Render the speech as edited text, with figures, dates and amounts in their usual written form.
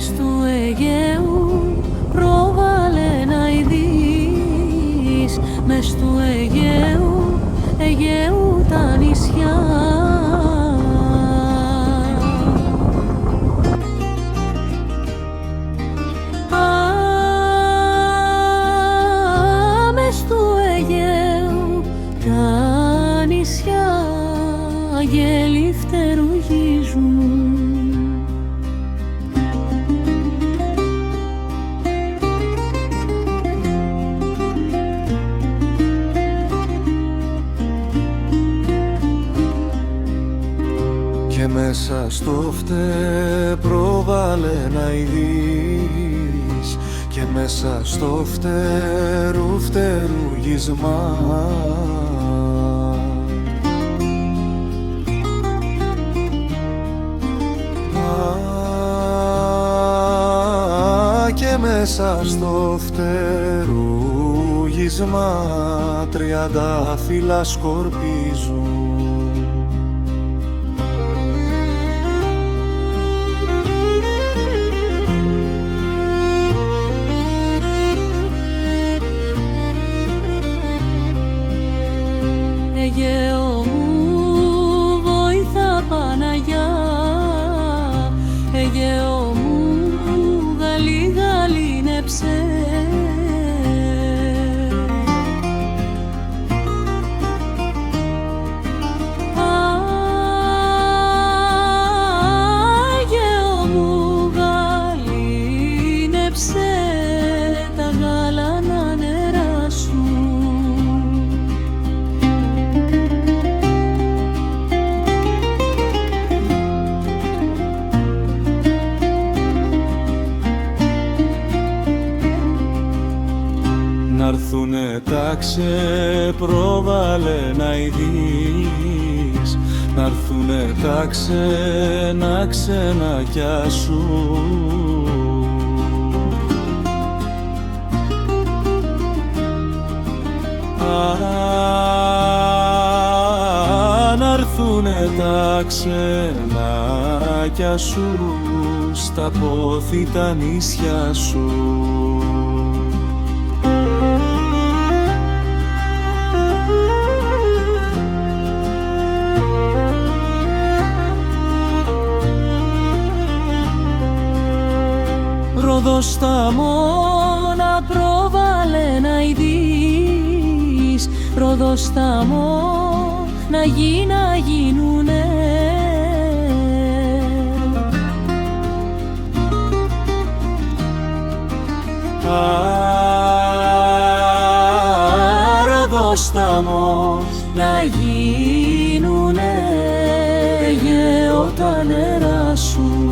μες του Αιγαίου πρόβαλε να ειδείς, μες του Αιγαίου τα νησιά. Μες του Αιγαίου τα νησιά γέλοι φτερουγίζουν. Και μέσα στο πρόβαλε να ειδείς, και μέσα στο φτερουγίσμα και μέσα στο φτερουγίσμα 30 φύλλα σκορπίζουν. Αιγαίο μου βοήθα Παναγιά, Αιγαίο μου γαλήνεψε. Αιγαίο μου γαλήνεψε τα γάλανα νερά σου. Να'ρθουνε τα πρόβαλε να ειδείς, να'ρθουνε τα ξενάκια σου. Να'ρθουνε τα ξενάκια σου στα πόθη τα νησιά σου. Ροδοσταμόνα πρόβαλε να ειδείς, Ροδοσταμό να γίνουνε. Ροδοσταμό να γίνουνε, Αιγαίο τα νερά σου.